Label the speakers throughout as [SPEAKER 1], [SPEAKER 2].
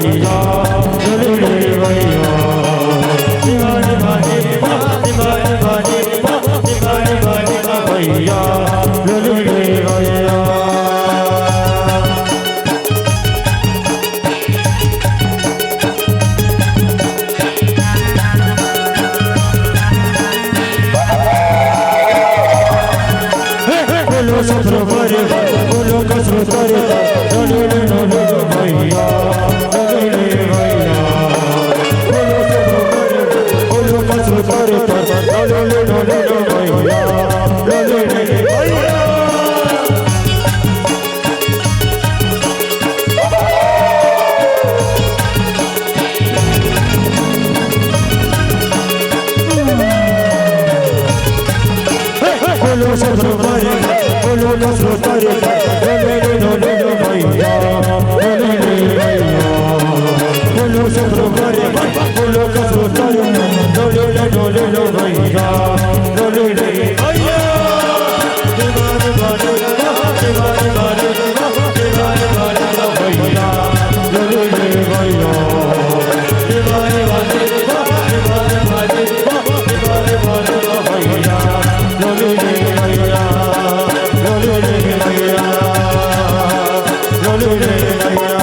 [SPEAKER 1] भैया डोले रे भैया दिवाली वाली दिवाली वाली दिवाली वाली भैया डोले रे भैया बोलो सफर भरे बोलो कसर करे डोले रे भैया डोले रे भैया बोलो सफर भरे बोलो कसर करे डोले रे भैया डोले रे भैया बोलो सफर भरे बोलो कसर करे डोले रे भैया डोले रे भैया बोलो सफर भरे बोलो कसर करे डोले रे भैया डोले रे भैया दिवाली वाली दिवाली वाली दिवाली वाली भैया डोले रे भैया दिवाली वाली दिवाली वाली दिवाली वाली भैया डोले रे भैया डोले रे भैया डोले रे भैया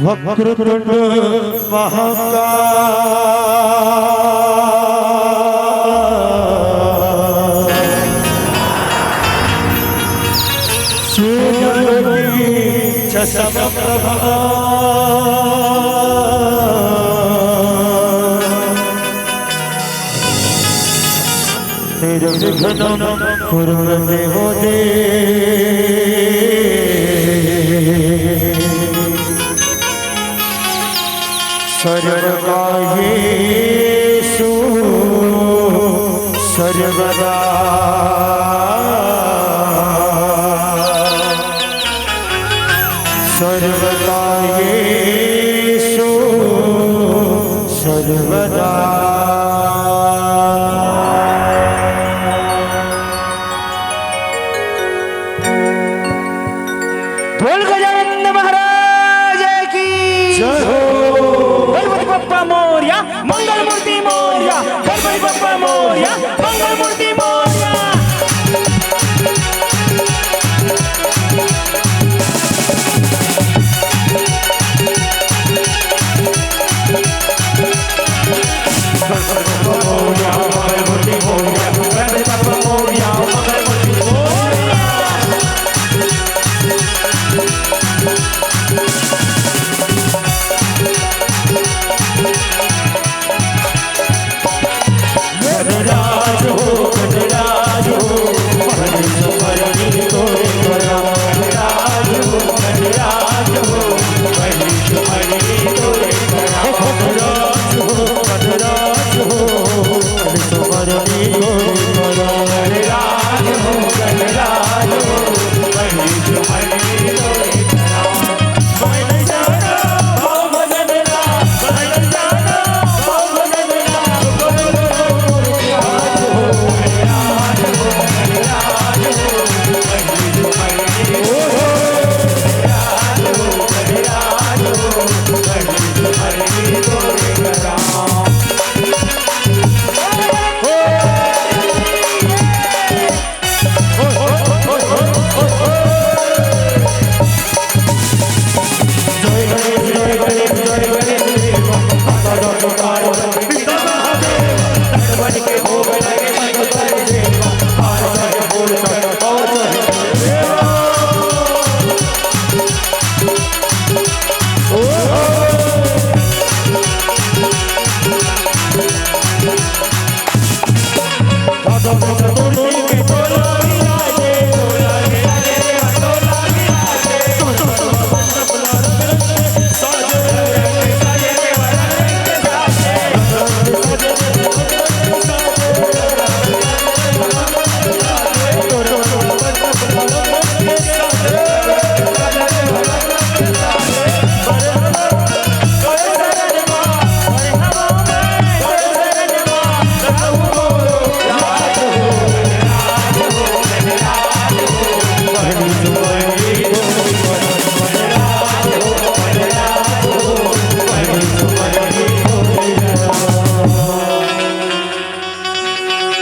[SPEAKER 1] वक्रतुंड महाकाय सूर्यकी चषमप्रभा निर्विघ्नं कुरु मे सर्वकायेषु सर्वदा सर्वकायेषु सर्वदा
[SPEAKER 2] बोल गजानन महाराज की
[SPEAKER 1] जय हो।
[SPEAKER 2] गणपति बप्पा मोरया मंगल मूर्ति मोरया गणपति बप्पा मोरया मंगल मूर्ति मोरया।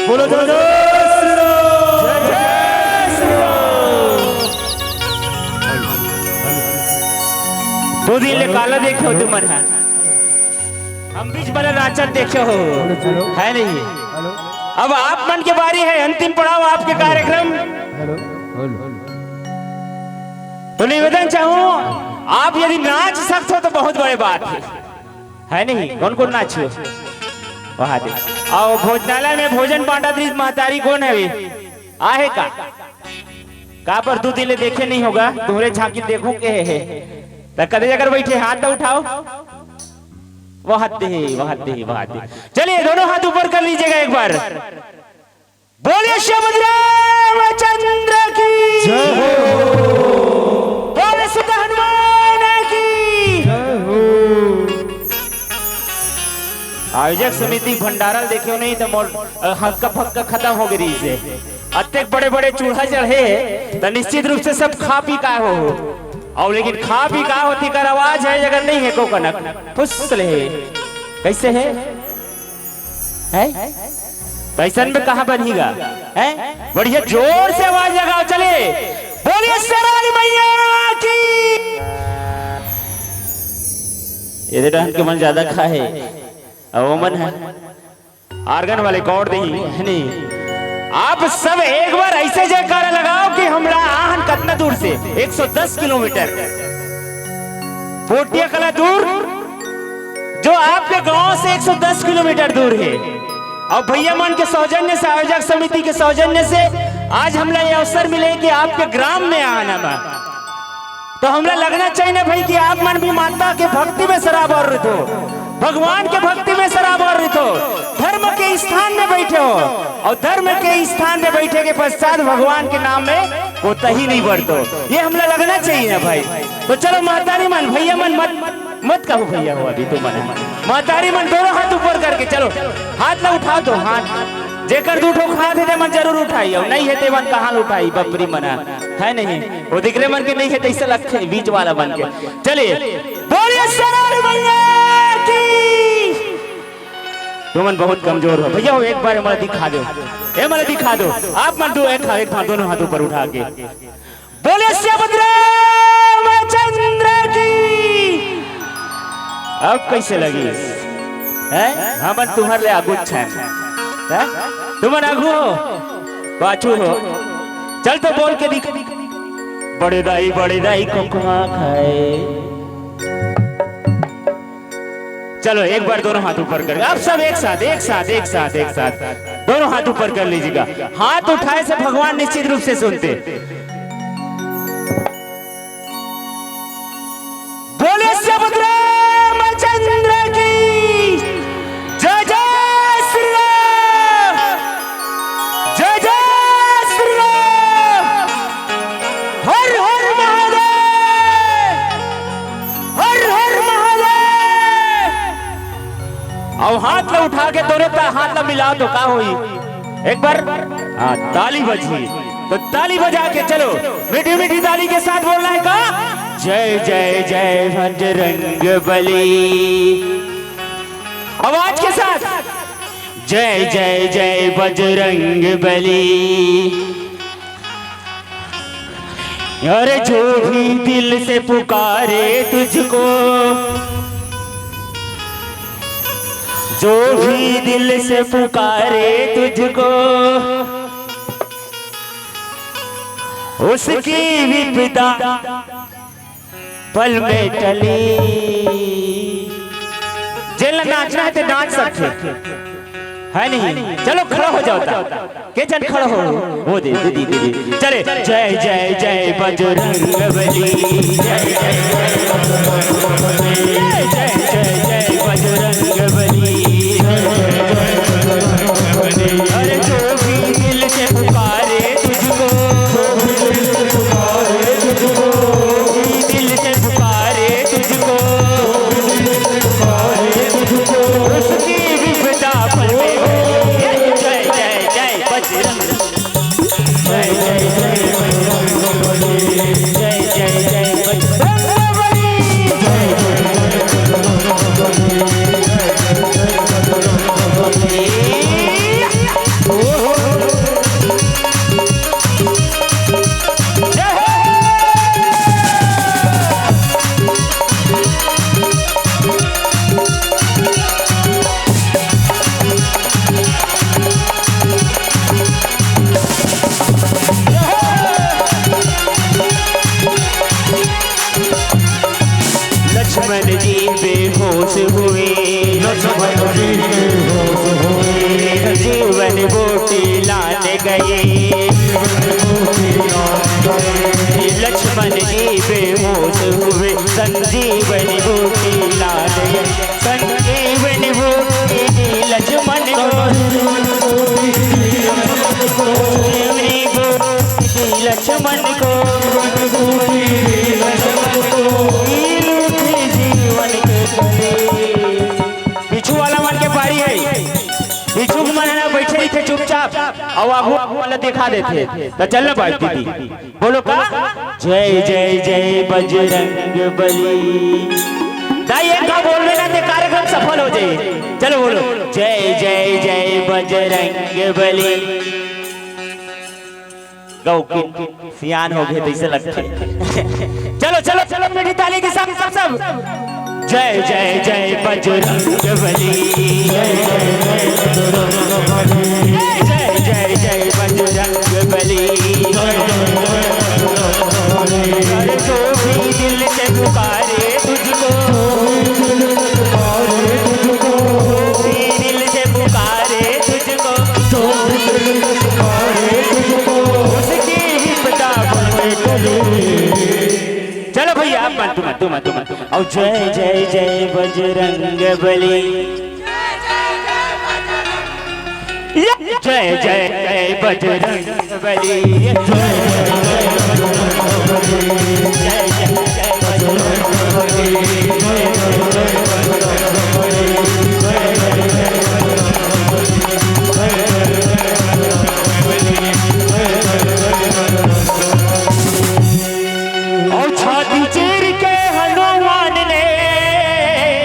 [SPEAKER 1] बोलो जय जय श्री राम, जय जय श्री राम।
[SPEAKER 2] दो दिन ले काला देखे हो तुम है हम बीच वाला नाचर देखे हो है नहीं। अब आप मन की बारी है, अंतिम पड़ाव आपके कार्यक्रम। तो निवेदन चाहूं आप यदि नाच सकते हो तो बहुत बड़ी बात है नहीं। कौन कौन नाचो वहां दे और भोजनालय में भोजन बांटा थी महतारी कौन है आहे का पर दो दिले देखे नहीं होगा तुम्हारे झांकी देखो के है तो कदे अगर बैठे हाथ तो उठाओ वहां दे चलिए दोनों हाथ ऊपर कर लीजिएगा एक बार। बोलिए श्री रामचंद्र की
[SPEAKER 1] जय हो,
[SPEAKER 2] बोले सीता हनुमान की
[SPEAKER 1] जय हो।
[SPEAKER 2] आयोजक समिति भंडारा देखियो नहीं तो हल्का फक्का खत्म हो गई से अत्ते बड़े बड़े चूल्हा चढ़े तो निश्चित रूप से सब खा पी का हो और लेकिन खा पी का होती कर आवाज है अगर नहीं है को कनक फुसले कैसे है पैसन में कहा बनेगा है बढ़िया जोर से आवाज लगाओ। चले बोलिए शेरावाली मैया की। ये डहन के मन ज्यादा खाए अवमन है आर्गन वाले कौड़ दी है नहीं। आप सब एक बार ऐसे जयकारा लगाओ कि हमरा आहन कितना दूर से 110 किलोमीटर पोटिया कला दूर जो आपके गांव से 110 किलोमीटर दूर है और भैया मन के सौजन्य से आयोजक समिति के सौजन्य से आज हमला ये अवसर मिले कि आपके ग्राम में आना बा तो हमरा लगना चाहिए ना भाई कि आप मन भी माता के भक्ति में सराबोरित हो, भगवान के भक्ति में सराबोरित हो, धर्म के स्थान में बैठे हो और धर्म के स्थान में बैठे के पश्चात भगवान के नाम में कोताही नहीं बढ़तो। ये हमला लगना चाहिए ना भाई। तो चलो महतारी मन भैया मन मत कहो भैया हो अभी तुम मन महतारी मन दोनों हाथ ऊपर करके चलो हाथ ला उठा दो हाथ जेकर दूठो हाथ है मन जरूर उठाई और नहीं है ते मन कहां उठाई बपरी मना है नहीं वो दिखरे मन के नहीं है तैसे लखे बीच वाला बन के। चलिए बोलिए शेरावाली मैया की। तुमन बहुत कमजोर हो भैया हो एक बार मला दिखा दो ए मला दिखा दो आप मन दो एक हाथ दोनों हाथ ऊपर उठा के बोलिए श्री रामचंद्र की। अब कैसे लगी है हमन तुम्हारे लिए आगू है तुम आगू हो पाछू हो चल तो बोल के दिख बड़े दाई कुकुमा खाए। चलो एक बार दोनों हाथ ऊपर कर आप सब एक साथ दोनों हाथ ऊपर कर लीजिएगा। हाथ उठाए से भगवान निश्चित रूप से सुनते। बोले श्री रामचंद्र की जय जय श्री राम। के दोनों हाथ ला मिलाओ तो का होई एक बार। हाँ ताली बजी तो ताली बजा के चलो मीठी मीठी ताली के साथ बोलना है का जय जय जय बजरंग बली। आवाज के साथ जय जय जय बजरंग बली। अरे जो भी दिल से पुकारे तुझको, जो भी दिल से पुकारे तुझको, उसकी विपदा पल में टली। जेल नाचना है तो नाच सकते है नहीं। चलो खड़ा हो जाओ के जन खड़ा हो वो दे दीदी दीदी चले जय जय जय बजरंग बली। जय जय जय जय बजरंग बली। अरे जो भी दिल से पुकारे तुझको, दिल से पुकारे तुझको, उसकी विपदा पल में जय जय जय बजरंग। जय जय जय बजरंग बली। जय जय जय बजरंग बली। जय लक्ष्मण जी बेहोश हुए, जीवन बूटी लाने गए। लक्ष्मण जी बेहोश हुए, संजीवनी बूटी लाने गए। संजीवनी बूटी लक्ष्मण को, संजीवनी बूटी लक्ष्मण को, बिच्छू वाला मन के पारी है। बिच्छू को मन बैठे ही थे चुपचाप और आगू वाला दिखा देते तो चलना पाती थी। बोलो का जय जय जय बजरंग बली। दाई एक का बोल लेना ते कार्यक्रम सफल हो जाए। चलो बोलो जय जय जय बजरंग बली। गौ की सियान हो गए तो इसे लगता है। चलो चलो चलो मेरी ताली के साथ सब जय जय जय बजरंग बली। जय जय जय बजरंग बली। अरे जो भी दिल से पुकारे तुझको, दिल से पुकारे तुझको, उसकी विपदा पल में टली। चलो भैया आप मत और जय जय जय बजरंग बली। जय जय जय बजरंग बली। जय जय जय बजरंग और छाती चीर के हनुमान ने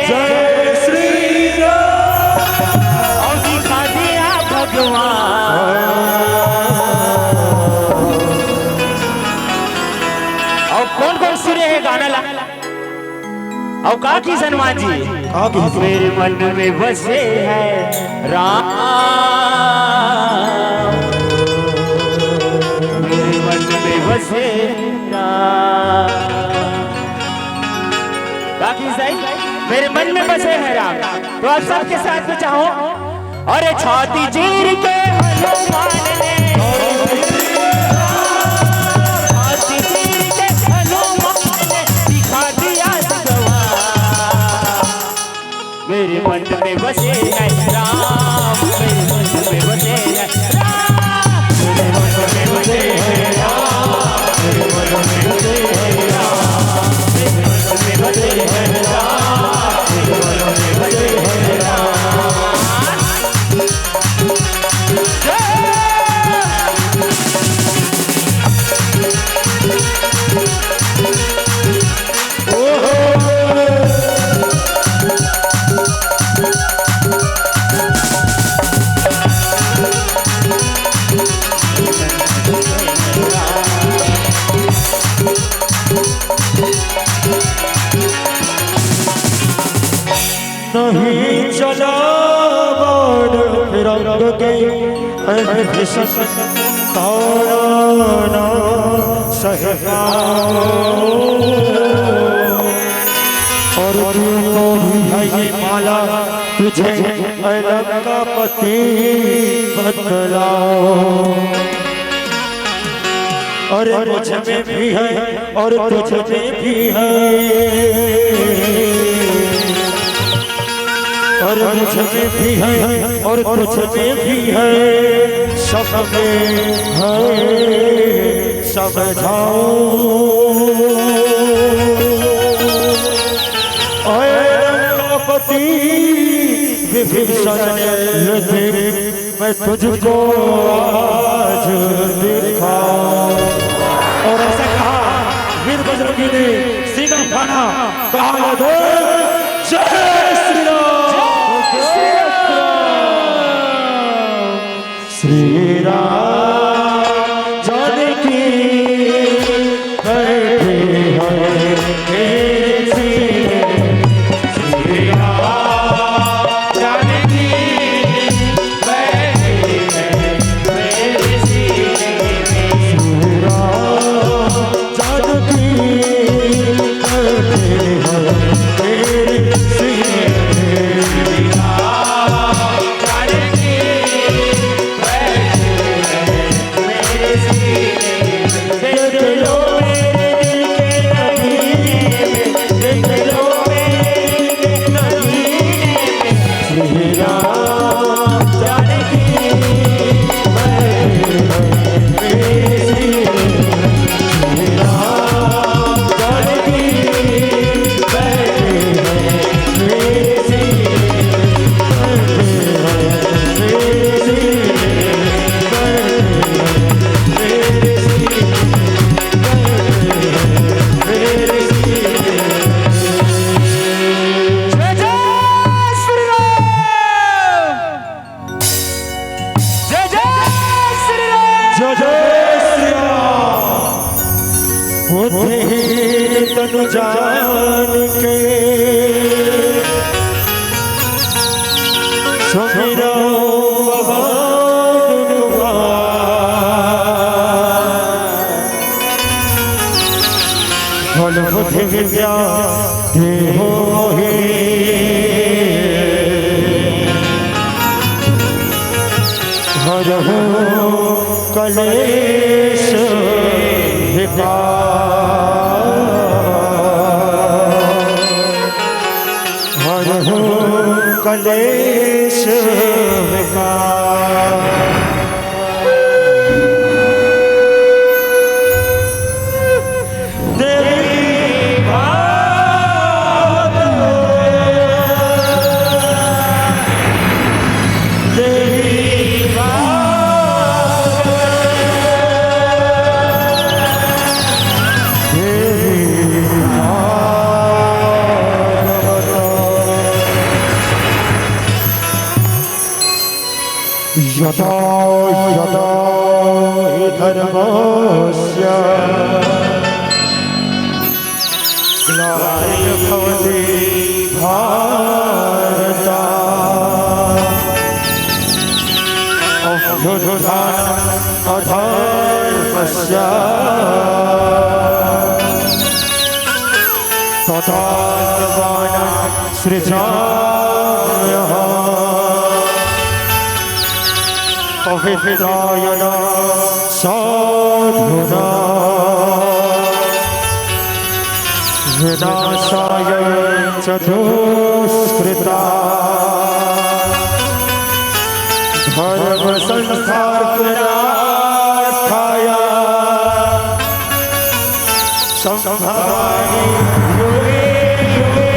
[SPEAKER 2] जय श्री राम और दिखा दिया भगवान। और कौन कौन सुने हैं गाना ला और का की सनमान जी मेरे मन में बसे है राम। मेरे मन में बसे बाकी सही मेरे मन में बसे हैं राम। तो आप सबके साथ में चाहो अरे छाती चीर के हनुमान ने, छाती चीर के हनुमान ने दिखा दिया भगवान। मेरे मन में बसे हैं राम। मेरे मन में बसे हैं राम। मेरे मन में बसे हैं राम। मेरे मन में बसे हैं राम। मेरे मन में बसे हैं राम। मेरे मन में बसे हैं राम।
[SPEAKER 1] ताना सहना और तू भी है ये माला तुझे अलग का पति बतलाओ और मुझ में भी है और तुझ में भी है और मुझ में भी है और तुझ में भी है सब में है समझाओ पति विभीषण मैं तुझको आज दिखाऊं और ऐसा कहा वीर बजरंगी ने सीना फाड़ा कहा दो जय श्री राम श्री राम जानकी बैठे हैं मेरे सीने श्री राम जानकी बैठे हैं मेरे सीने श्री राम जानकी बैठे हैं मेरे सीने श्री राम जानकी बैठे हैं मेरे सीने देख लो मेरे दिल के नगीने में देख लो मेरे दिल के नगीने में श्री राम जानकी बैठे हैं मेरे सीने श्री राम जानकी बैठे हैं मेरे सीने बैठे हैं मेरे सीने बैठे हैं मेरे सीने मेरे सीने
[SPEAKER 2] जय जय श्री राम जय जय श्री राम
[SPEAKER 1] जय जय श्री राम बुद्धिहीन तनु जान के सुमिरो भगवान फल बुद्धि विद्या देहो ही हरहु कलेश विकार हरहु कलेश विकार देवी भागवत देवी यदा यदा हि धर्मस्य ग्लानिर्भवति भारत अभ्युत्थानम् अधर्मस्य तथात्मानं सृजाम्यहम् पवित्राय साधुना विनाशाय च दुष्कृता धर्म संस्थापनार्थाय संभवामि युगे युगे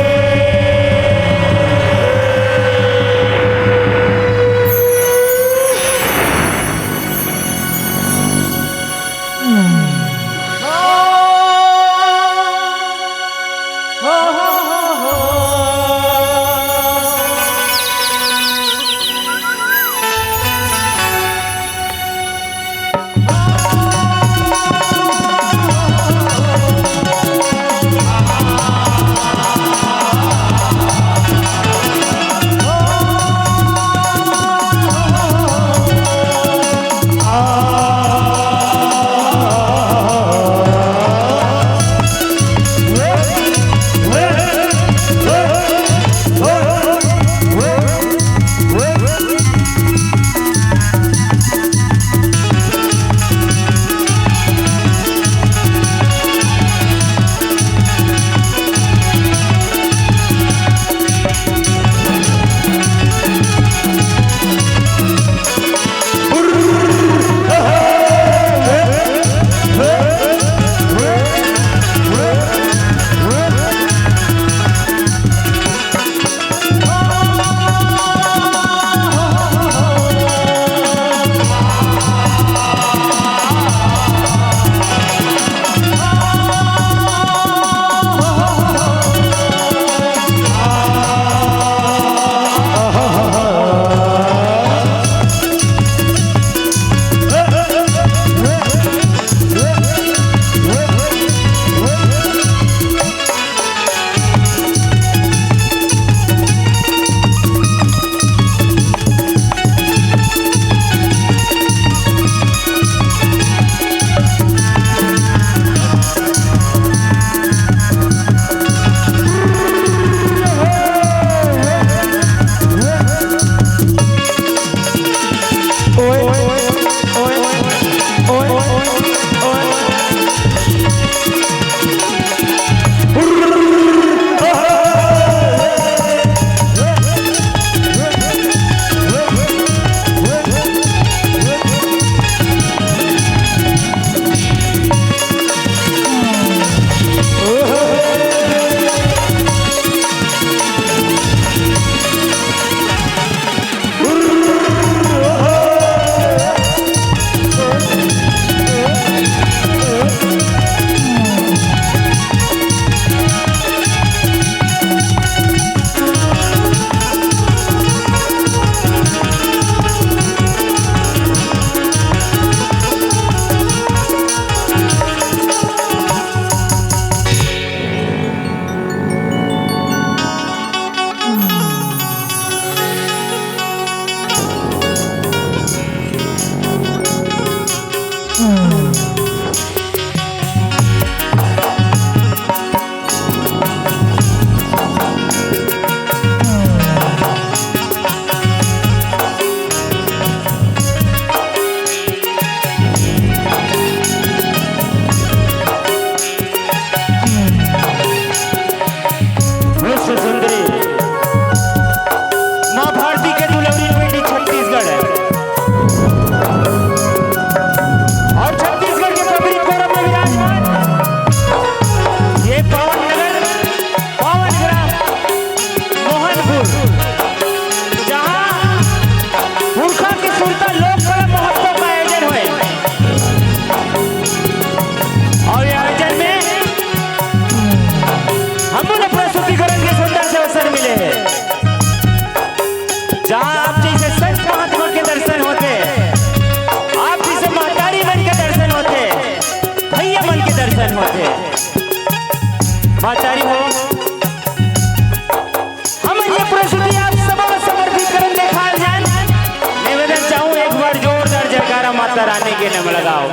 [SPEAKER 2] जयकारा माता रानी के नाम लगाओ,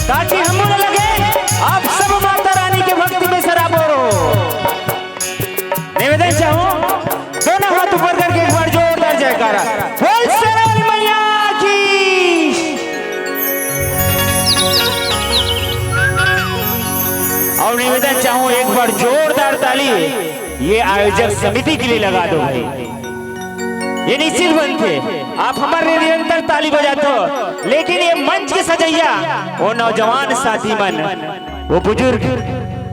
[SPEAKER 2] ताकि हम लगे आप सब माता रानी के भक्ति में सराबोर हो। निवेदन चाहूं दोनों हाथ ऊपर करके एक बार जोरदार जयकारा बोल शेरावाली मैया की। और निवेदन चाहूं एक बार जोरदार ताली ये आयोजक समिति के लिए लगा दो भाई। ये निश्चित बनते आप हमारे निरंतर ताली बजाते हो, लेकिन ये मंच के सजैया वो नौजवान साथी मन, वो बुजुर्ग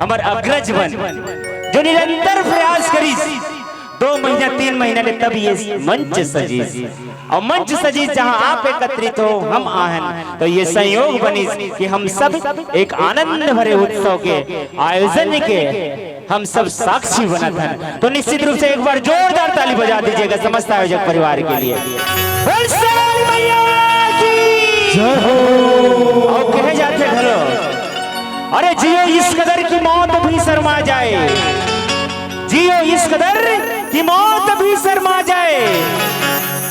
[SPEAKER 2] हमारे अग्रज बन जो निरंतर प्रयास करी 2 महीना 3 महीना ले तब ये मंच सजी, और मंच सजी जहां आप एकत्रित हो हम आहन, तो ये संयोग बनी कि हम सब एक आनंद भरे उत्सव के आयोजन के हम सब साक्षी बना था। तो निश्चित रूप से एक बार जोरदार ताली बजा दीजिएगा समस्त आयोजक परिवार के लिए। बोल शेरावाली मैया की जय हो। और कहे जाते घरो अरे जियो इस कदर की मौत भी शर्मा जाए, जियो इस कदर की मौत भी शर्मा जाए।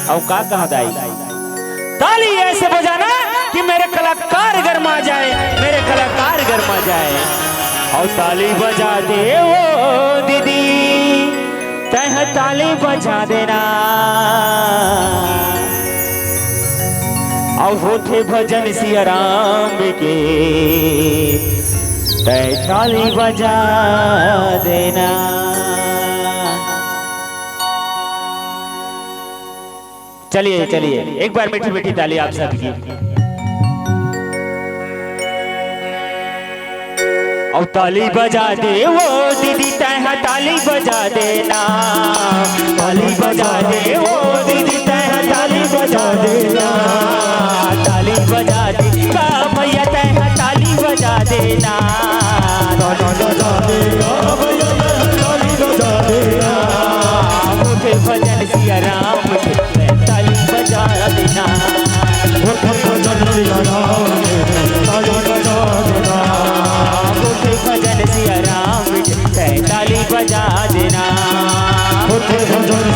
[SPEAKER 2] और का कहा दाई ताली ऐसे बजाना कि मेरे कलाकार गरमा जाए, मेरे कलाकार गरमा जाए। और ताली बजा दे वो दीदी तह ताली बजा देना, और होठे भजन सिया राम के तह ताली बजा देना। चलिए चलिए एक बार मीठी मीठी ताली आप सबकी। और ताली बजा दे वो दीदी तह ताली बजा देना, ताली बजा दे वो दीदी तह ताली बजा देना, ताली बजा दे का भैया तह ताली बजा देना, ताली बजा देना भैया ताली बजा देना। मुझे भजन सिया राम के ताली बजा देना,
[SPEAKER 1] भजन सिया राम के ताली बजा देना,
[SPEAKER 2] भजन सिया राम के ताली बजा देना,
[SPEAKER 1] भजन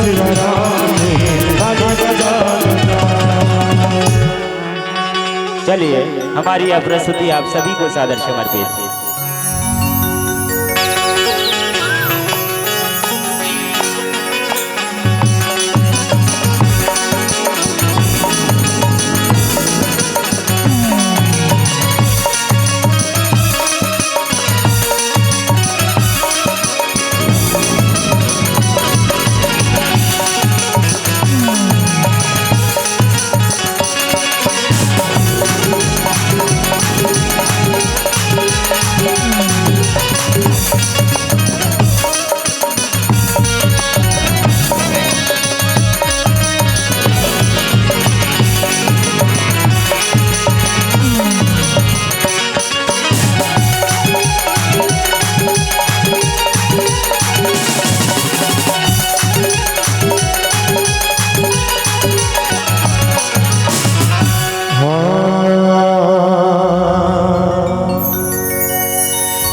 [SPEAKER 1] सिया राम के ताली बजा देना।
[SPEAKER 2] चलिए हमारी यह प्रस्तुति आप सभी को सादर समर्पित।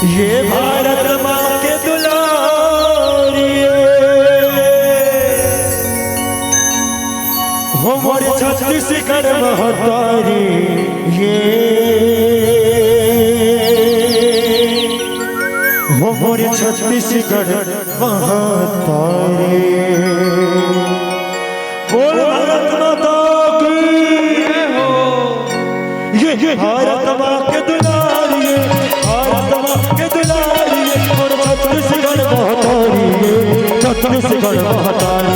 [SPEAKER 1] ये भारत माँ के दुलारिए हो मोरे छत्तीसगढ़ महतारी, ये हो मोरे छत्तीसगढ़ महतारी। बोल भारत माता की हो, ये भारत माँ के दुलारिए, भारत माँ के दुलारिए और छत्तीसगढ़ महतारी, छत्तीसगढ़ महतारी।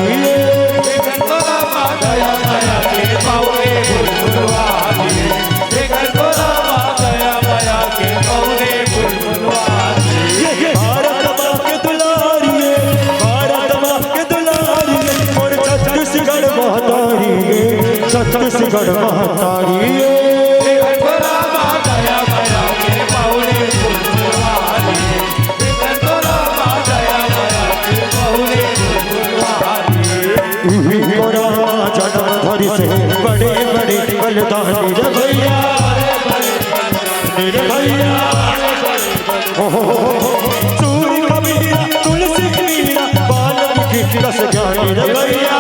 [SPEAKER 1] छत्तीसगढ़ महतारी जन्म धरी से बड़े बड़े बलिदानी रे भैया, मेरे भैया सूर्य कबीरा तुलसी मीरा बालक की रस ज्ञानी रे भैया।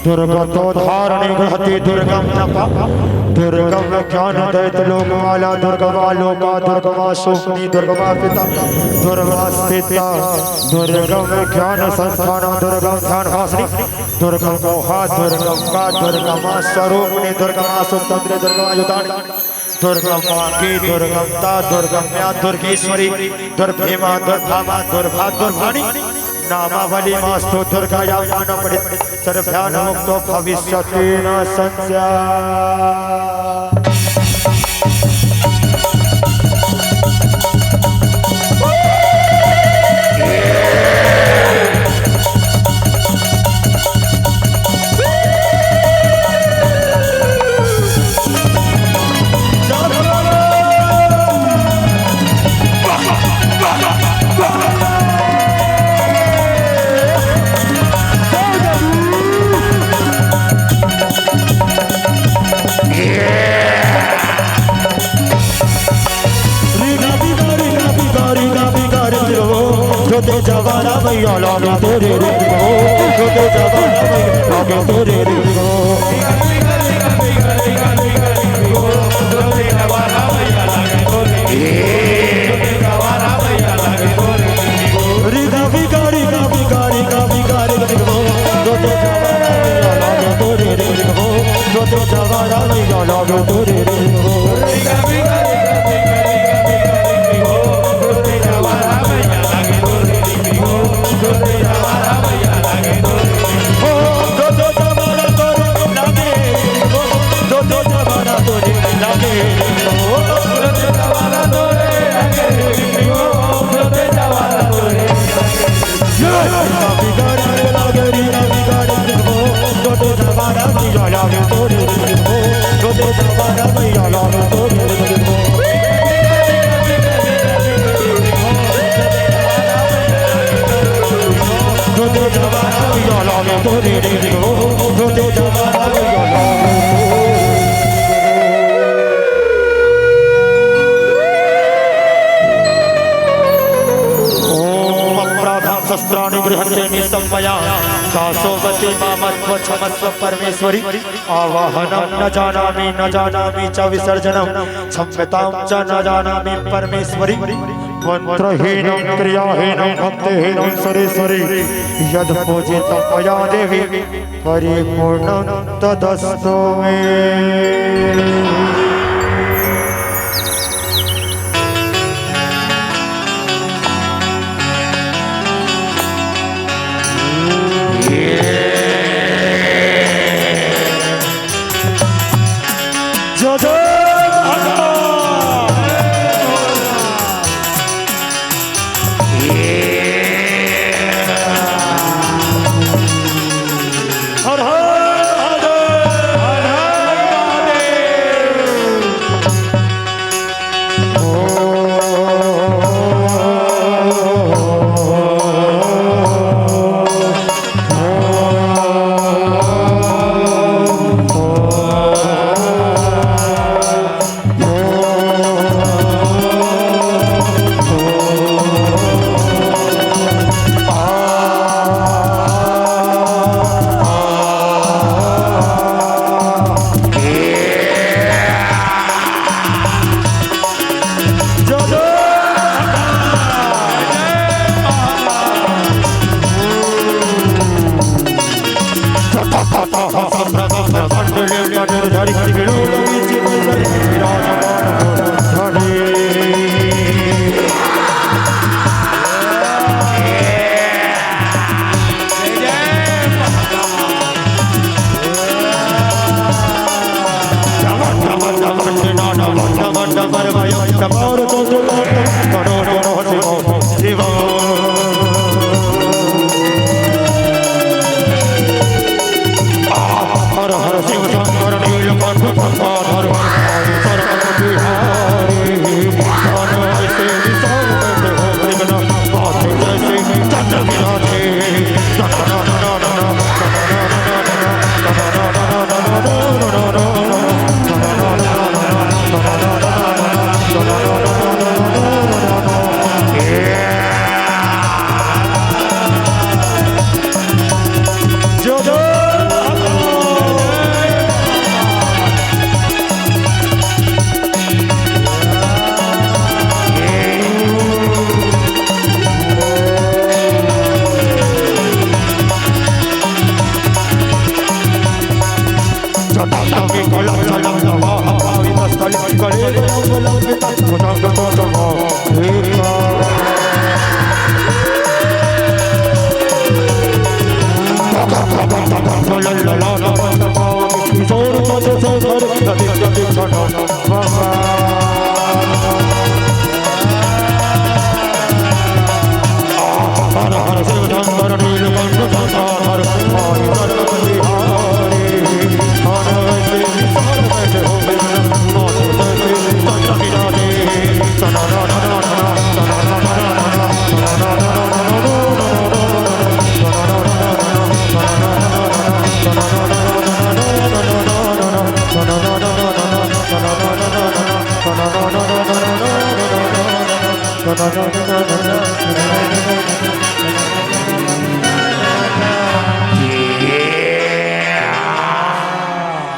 [SPEAKER 1] दुर्गा तो धारणी गृहति दुर्गम दुर्गम ज्ञान दैत लोकमाला दुर्गमा लोका दुर्गमा शोभनी दुर्गमा पिता दुर्गा स्थिता दुर्गम ज्ञान संस्थान दुर्गम ध्यान हासनी दुर्गम मोहा दुर्गम का दुर्गमा स्वरूपनी दुर्गमा सुतंत्र दुर्गमा युतानी दुर्गमा की दुर्गमता दुर्गम्या दुर्गेश्वरी दुर्भेमा दुर्भामा दुर्भा दुर्भानी नामावली मास्तु दुर्गाया मानपड़ित सर्वभ्यान मुक्तो भविष्यति न संस्या तो जवाना भैया लागे तेरे रे हो तो जवाना भैया लागे तेरे रे हो रीगा बिगाड़ी का बिगाड़ी का बिगाड़ी हो तो जवाना भैया लागे तेरे रे हो तो जवाना भैया लागे तेरे रे हो तो शस्त्राणि बृहत्तेनि संमया दासोवती मामत्व क्षमस्व परमेश्वरी आवाहनं न जानामि च विसर्जनं क्षम्यतां च न जानामि परमेश्वरी मंत्रहीनं क्रियाहीनं भक्तिहीनं सुरेश्वरी यद् पूजितं मया देवी परिपूर्णं तदस्तु मे।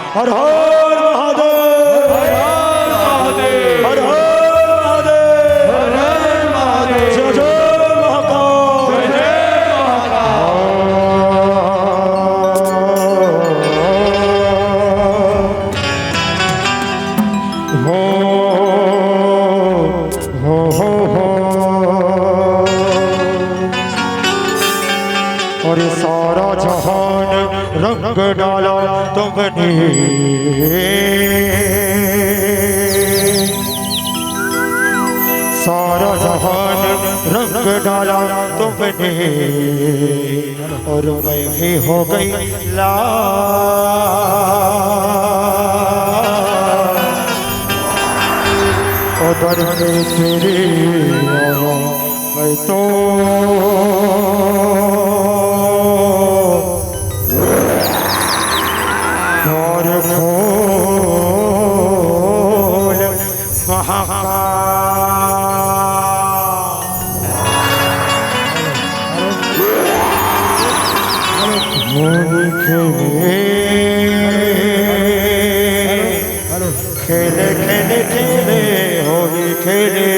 [SPEAKER 1] हर हर महादेव, हर हर महादेव, हर हर महादेव, हर हर महादेव, जय जय महाकाल, जय जय और सारा जहान रंग डाला तुमने, सारा जहान रंग डाला तुमने और मैं भी हो गई लाल। उधर में तेरी मैं तो होली खेले खेले खेले खेले होली खेले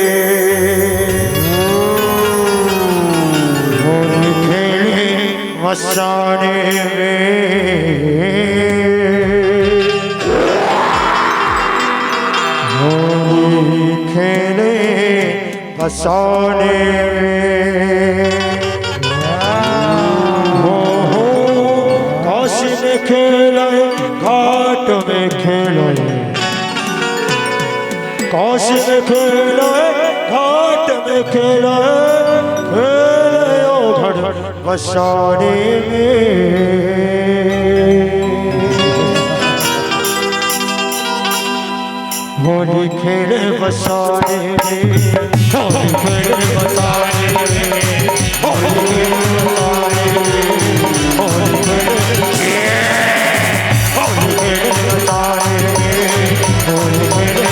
[SPEAKER 1] होली खेले मसाने में होली खेले मसाने में खेलाए घाट में खेलाए काशी में खेलाए घाट में खेलाए खेले ओ घट बसाने में होली खेले बसाने में होली खेले बसाने में होली खेले बसाने में होली खेले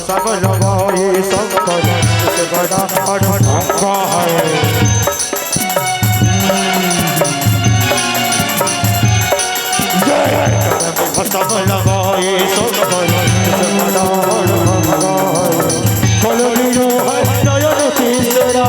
[SPEAKER 1] सब लगाए शंकर से बड़ा अढ़ा है सब लगाए शंकर से बड़ा अढ़ा है कलरियो है नयन तीसरा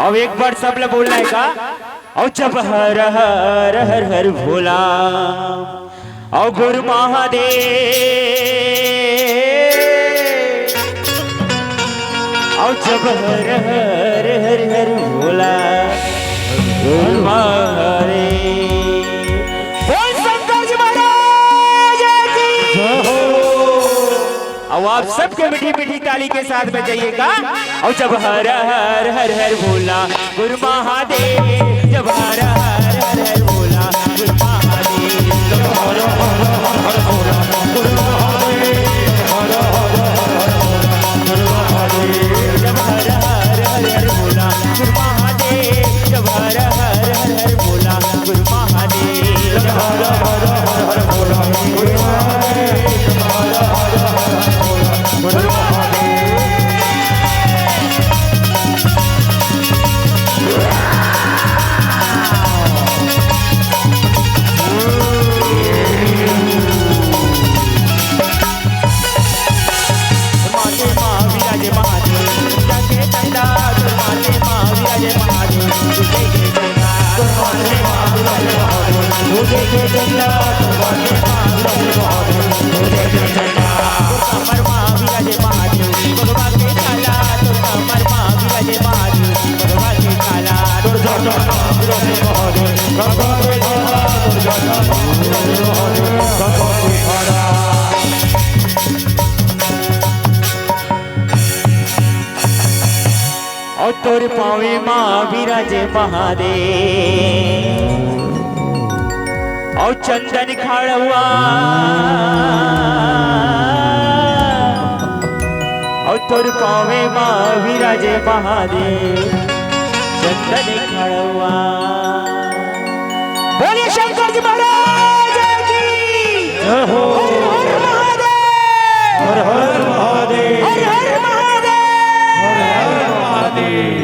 [SPEAKER 2] अब एक बार सब लोग बोलना है का और जब हर हर हर हर भोला और गुरु महादेव और जब हर हर हर हर भोला गुरु महादेव बोल शंकर जी महाराज की अब आप सबके मीठी मीठी ताली के साथ बजाइएगा और जब हर हर हर हर भोला गुरु महादेव जब हर हर हर हर भोला गुरु महादेव जब हर हर हर भोला गुरु महादेव हर हर हर हर भोला गुरु महादेव जब हर हर हर हर भोला गुरु महादेव जब हर हर हर हर भोला गुरु महादेव जब हर हर हर हर भोला गुरु महादेव
[SPEAKER 1] जय चंदा तुम्हारे महादेव जय जय चंदा
[SPEAKER 2] कमर महावीराजे महादेव भगवान के काला तो कमर महावीराजे महादेव भगवान के काला
[SPEAKER 1] दुर्गा महावीराजे महादेव गंगा के धारा दुर्गा महावीराजे महादेव गंगा के धारा
[SPEAKER 2] और तोर पावे महावीराजे महादेव और चंदन खड़ुआ और तोर पावे महावीराजे महादेव चंदन खड़ुआ। बोलिए शंकर जी महाराज की
[SPEAKER 1] जय हो
[SPEAKER 2] हर हर महादेव
[SPEAKER 1] हर हर महादेव
[SPEAKER 2] हर हर महादेव।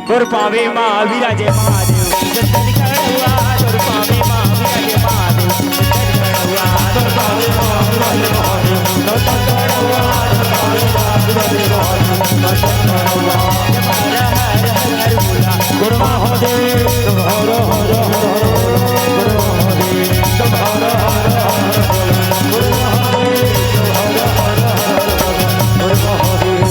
[SPEAKER 2] तोर पावे महावीराजे महादेव चंदन खड़ुआ तोर पावे महावीराजे महादेव चंदन खड़ुआ तोर पावे महावीराजे महादेव चंदन खड़ुआ तोर पावे महावीराजे महादेव चंदन खड़ुआ। हर हर हर बोला
[SPEAKER 1] गुरु महादेव तुम हर हर हर गुरु महादेव तुम हर हर हर गुरु महादेव तुम हर हर हर गुरु महादेव।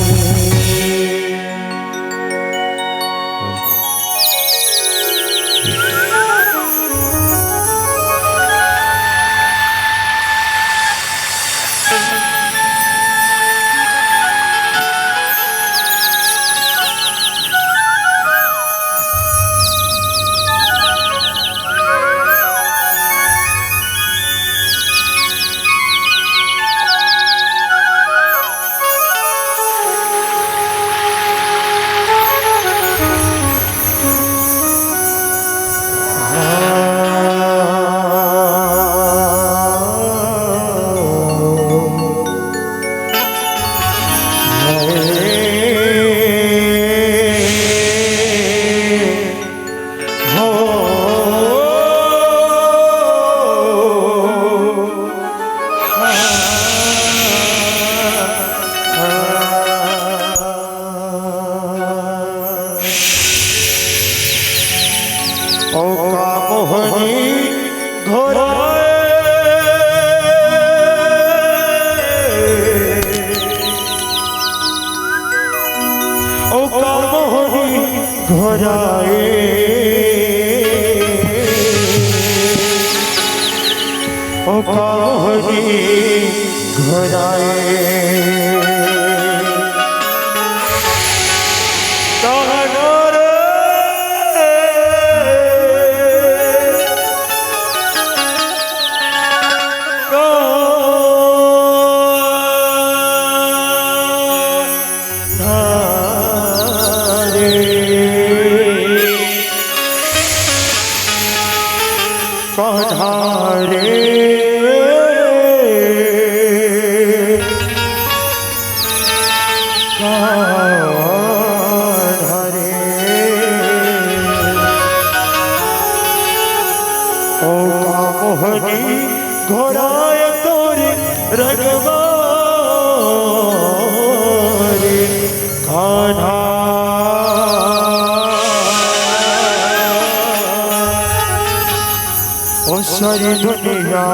[SPEAKER 1] सारी दुनिया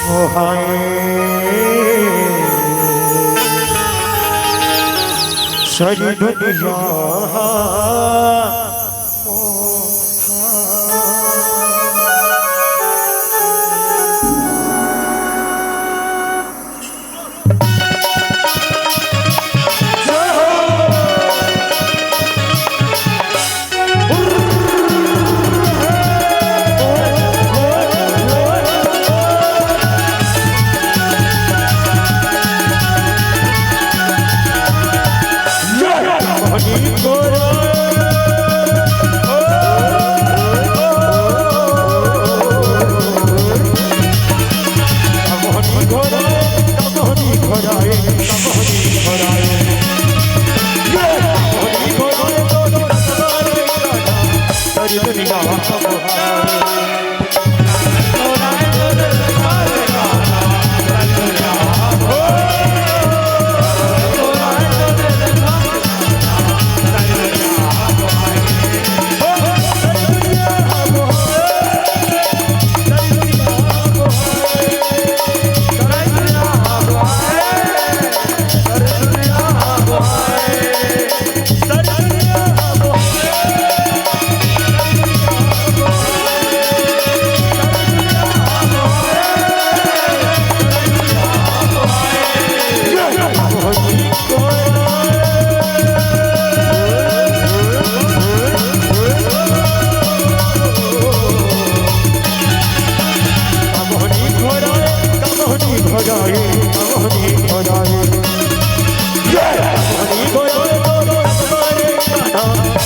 [SPEAKER 1] मोहाए सारी दुनिया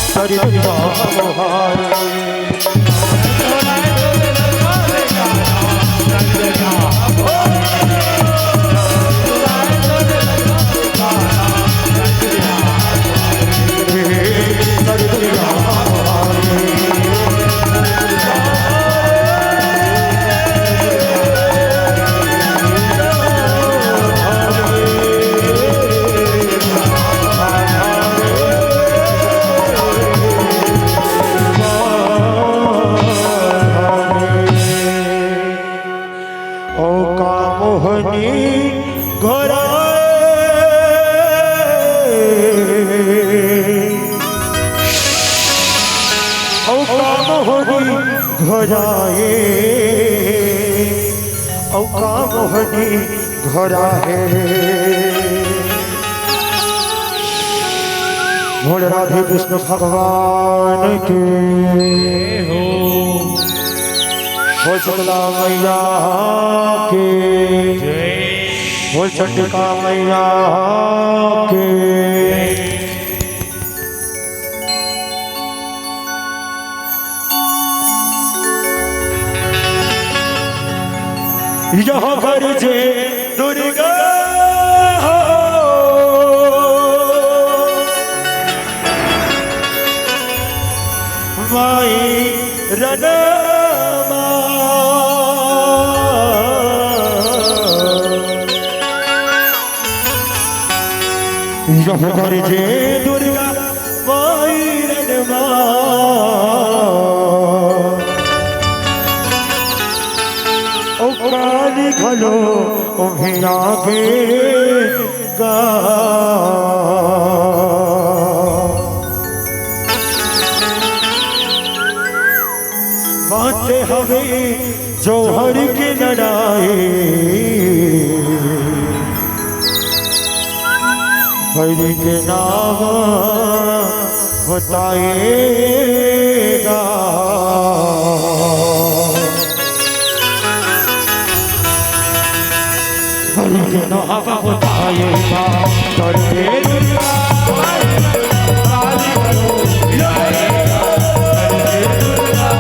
[SPEAKER 1] सारी दुनिया मोहाए घराए औका मोहनी घरा है बोल राधे कृष्ण भगवान के बोल शीतला मैया के बोल चंडिका मैया के यहाँ पर जे दुर्गा माई रमा यहाँ पर जे दुर्गा माई रमा काली खलो उभिया के गा बाते हवे जौहर के लड़ाए हरि के नाम बताएगा के नाम बताएगा करके दुर्गा काली खलो आएगा करके दुर्गा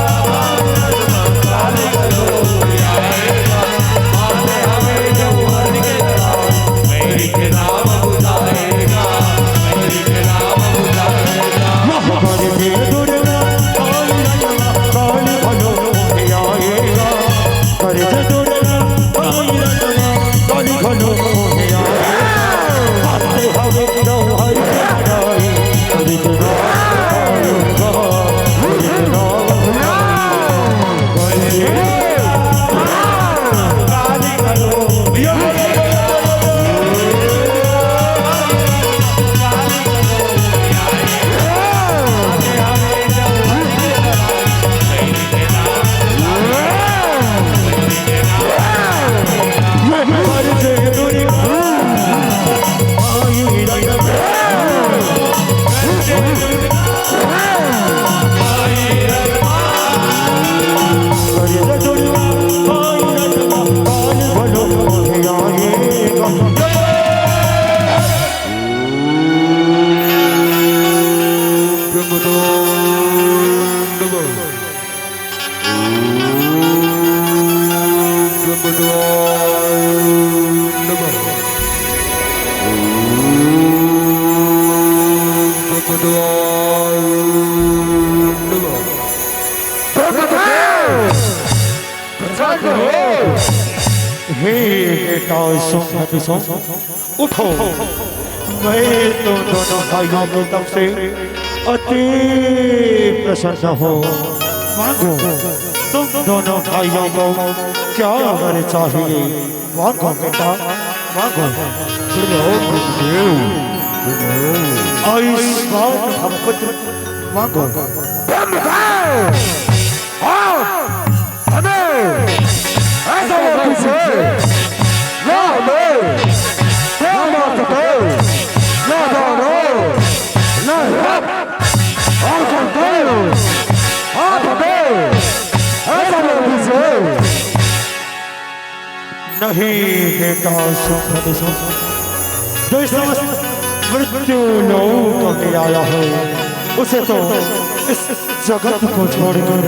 [SPEAKER 1] काली खलो आएगा आते हमें जौहर के लड़ाई मेरी के नाम बताएगा मेरी के नाम बताएगा करके दुर्गा काली खलो आएगा करके दुर्गा काली खलो आते हवे जौहर के लड़ाई कभी तेरा आएगा कभी तेरा काली खलो उठो मैं तो दोनों भाइयों की तरफ से अति प्रसन्न हो मांगो तुम दोनों भाइयों को क्या वर चाहिए मांगो बेटा मांगो आयुष्मान भवतु मांगो नहीं बेटा सुख मृत्यु लोक में आया है उसे तो इस जगत को छोड़कर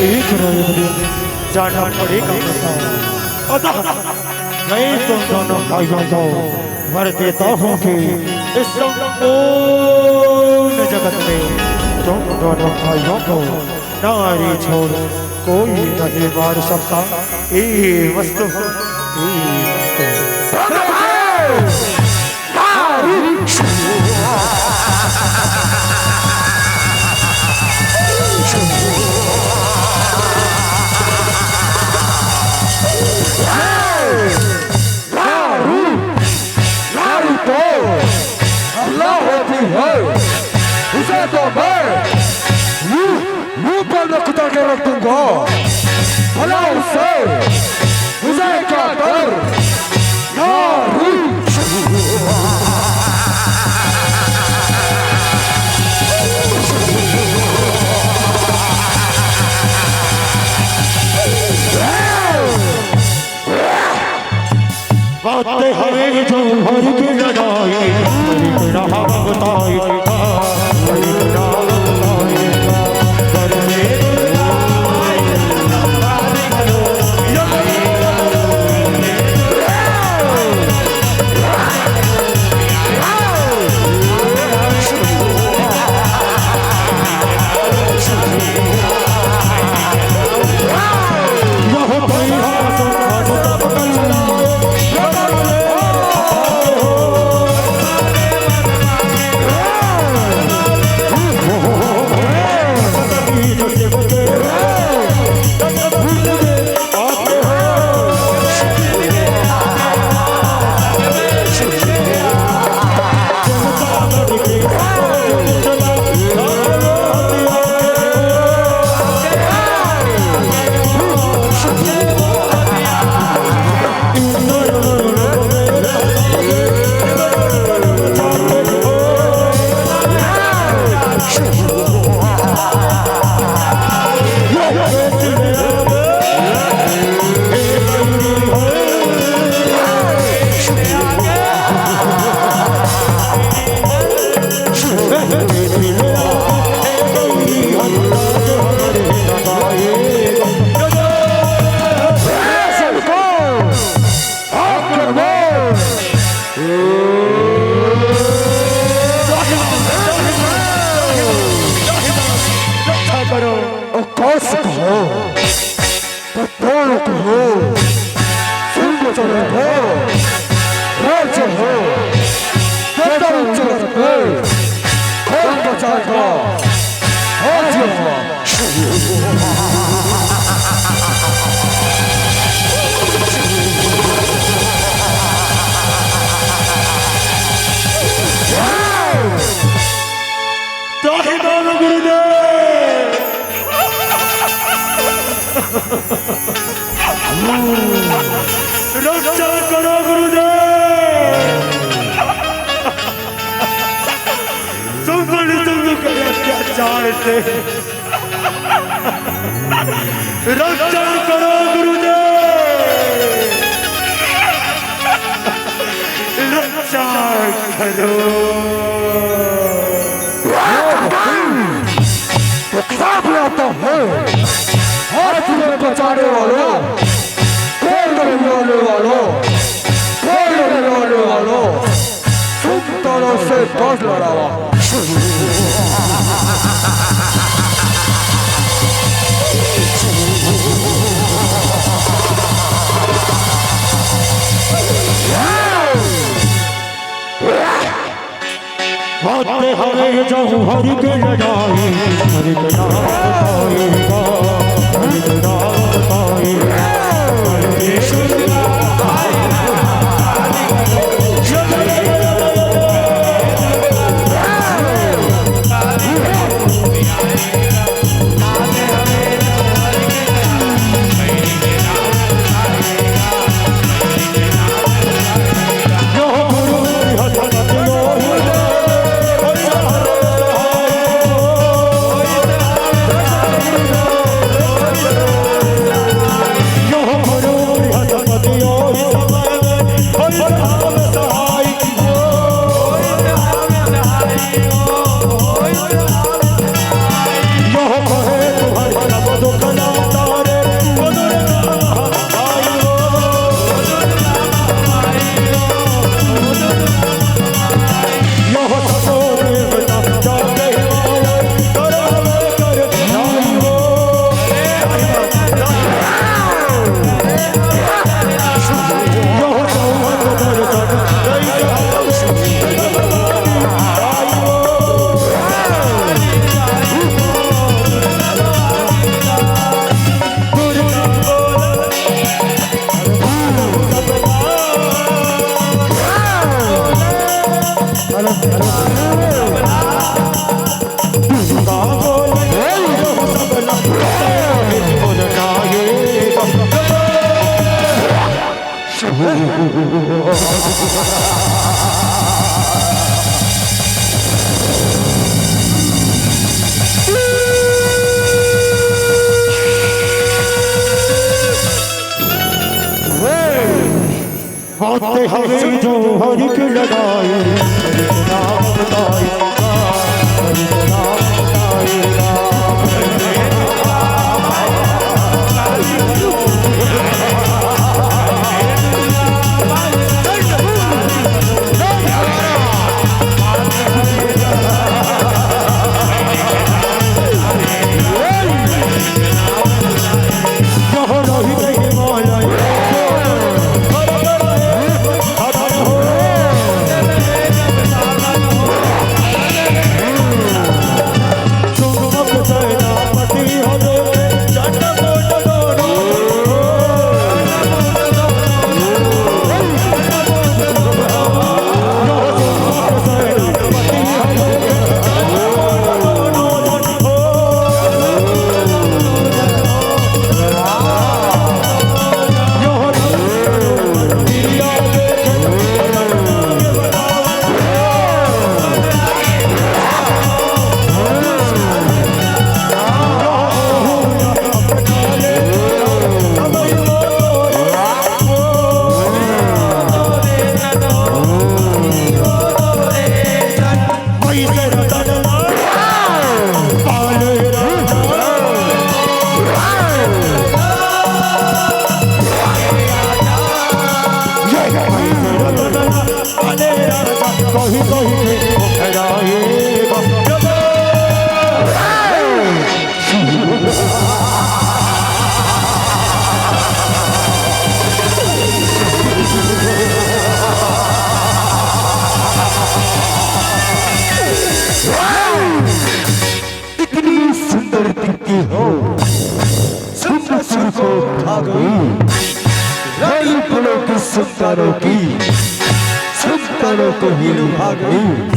[SPEAKER 1] एक रोज जाना पड़ेगा। अतः मैं तुम दोनों भाइयों को वर देता हूँ कि इस संपूर्ण जगत में तुम दोनों भाइयों को नारी छोड़ कोई नहीं मार सकता। ये वस्तु
[SPEAKER 3] उसे तो मैं मुंह पर नकुता के रख दूंगा। भला उससे मुझे क्या डर।
[SPEAKER 1] बातें हमें जो हर की लड़ाई हरी राह बताएगा, हरी राह बताएगा। रक्षा करो गुरुदेव। तुम के अत्याचार से रक्षा करो गुरुदेव, रक्षा करो।
[SPEAKER 3] हाथ में बचाने वालों, पेड़ लगाने वालों, तुम दोनों से बच लड़ावा।
[SPEAKER 1] बातें हमें जो हरि के लड़ाई, हरि के नाम बताएगा, हरि के नाम बताएगा। बातें हमें जो हर की लगाई नाम बताएगा नाम बताएगा सुल्तानों को ही लुभा गई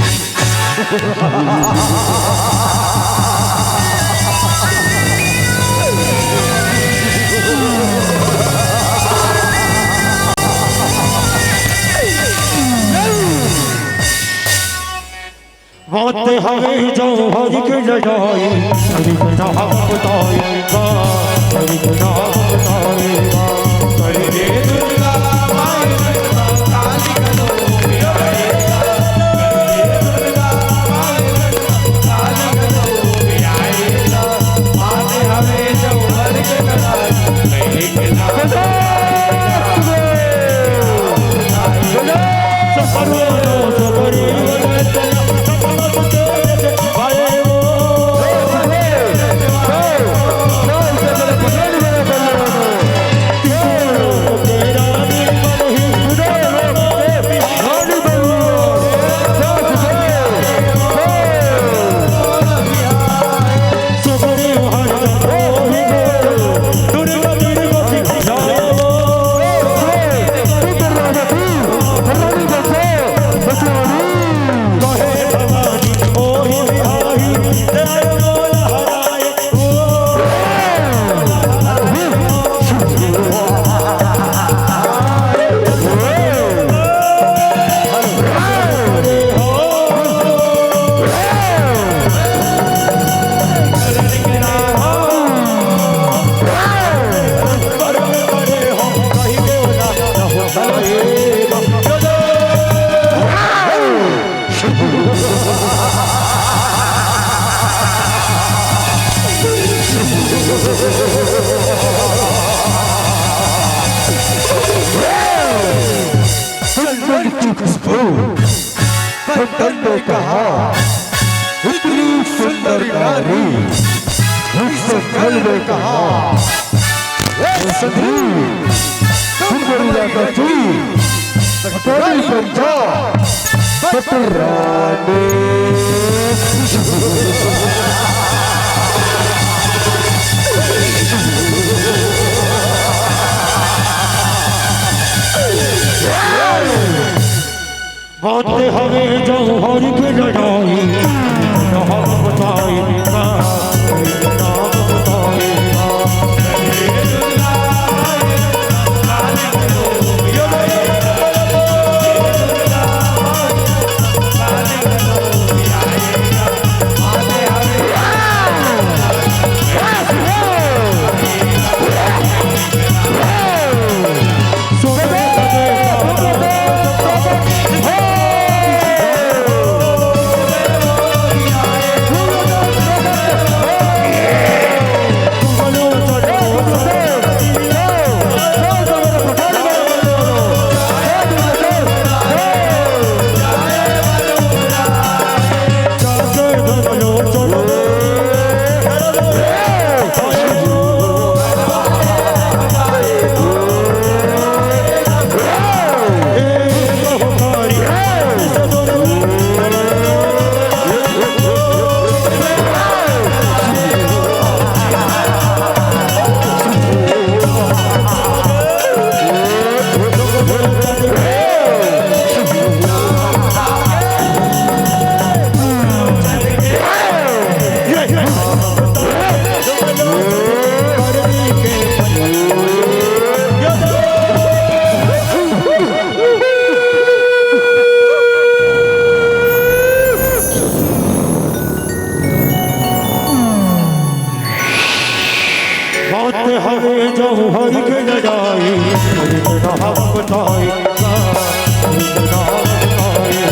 [SPEAKER 1] बातें हमें जो हर के लगाई हरि का नाम बताएगा हरि का नाम बताएगा कहा इतनी सुंदर नारी हमसे कल में कहा सदी तुम बड़ी करती बड़ी बंजा बतराने बातें हमें जो हर के लड़ाई नाम बताएगा नाम बताएगा सुबह हवे जौहर के लड़ाई इतना हम बताएगा इतना हम बताएगा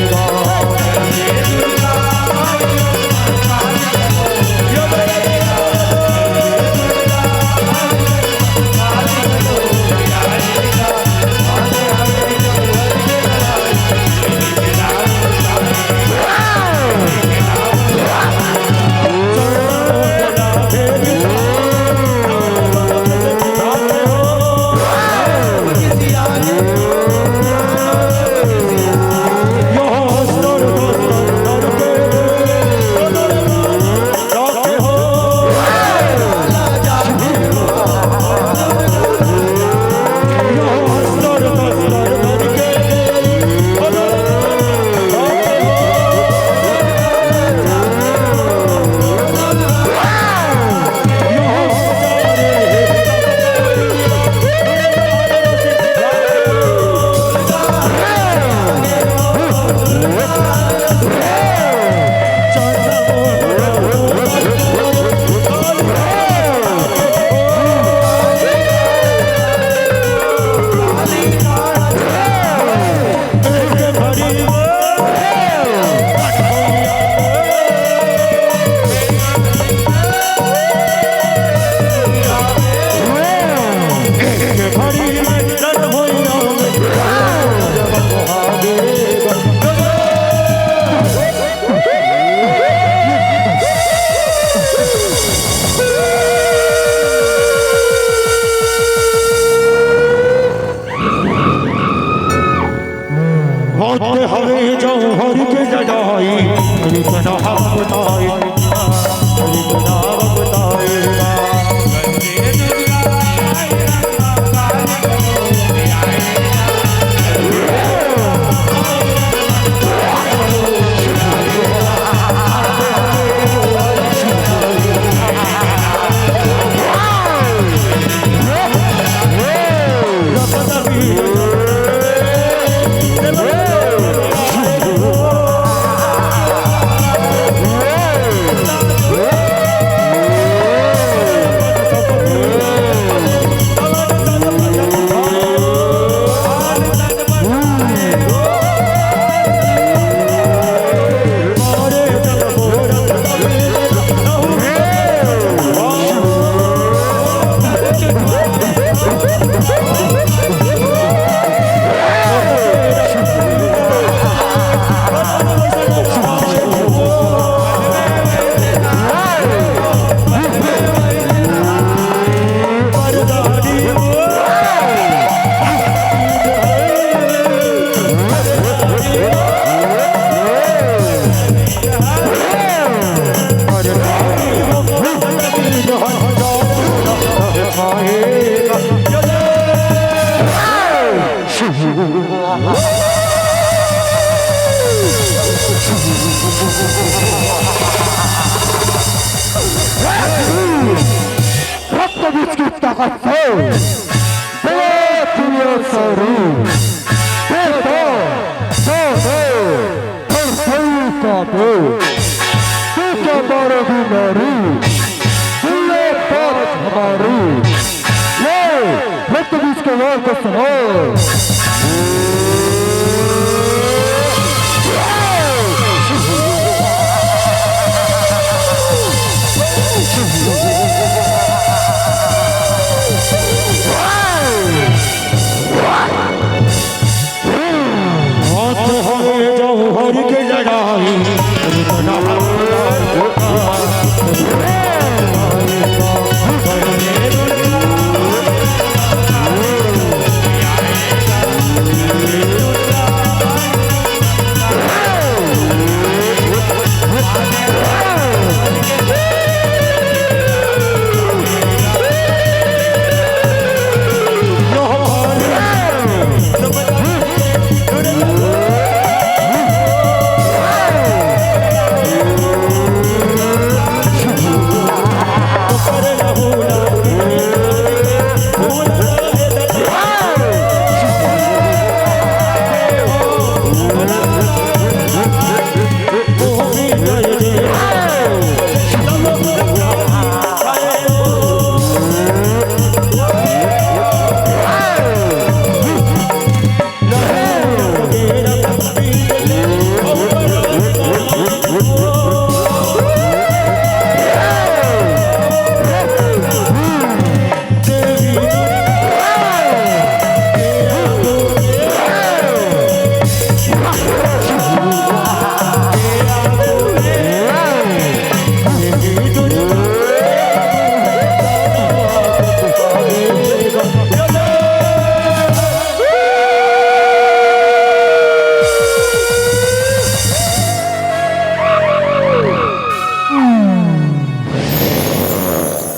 [SPEAKER 1] हवे जौहर के लड़ाई इतना हम बताएगा इतना हम बताएगा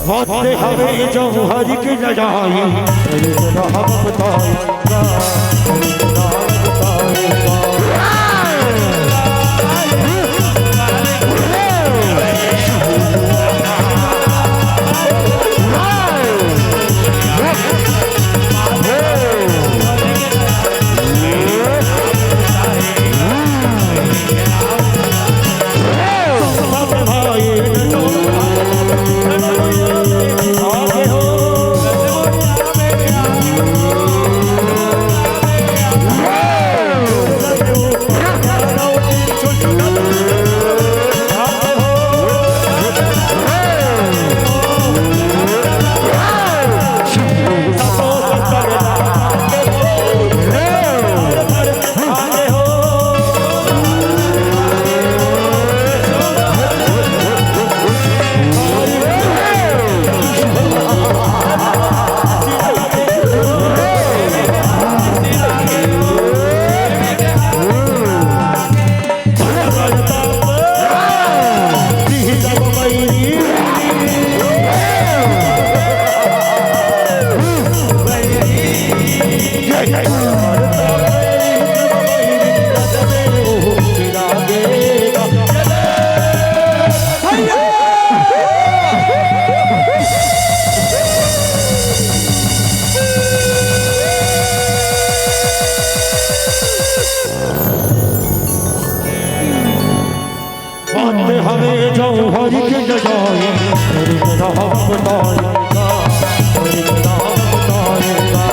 [SPEAKER 1] बातें हमें जौहर की लड़ाई तेरे नाम बताएगा तेरे नाम बताएगा बातें हमें जौहर की लड़ाई तेरे नाम बताएगा तेरे नाम बताएगा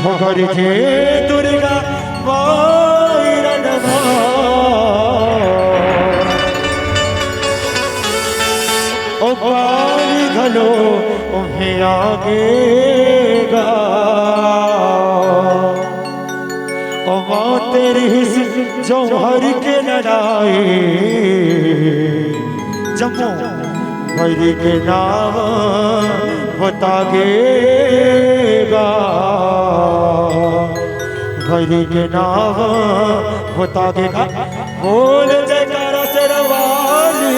[SPEAKER 1] हो घर के दुर्गा वायरनमा ओ पानी घलो उन्हें आगेगा ओ माँ तेरी हिस जो हर के लड़ाए जम्मू भैरी के नाम बतागेगा भैरी के नाम बतागेगा बोल जयकारा शेरवाली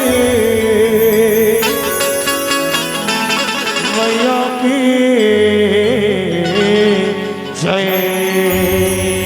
[SPEAKER 1] मैया की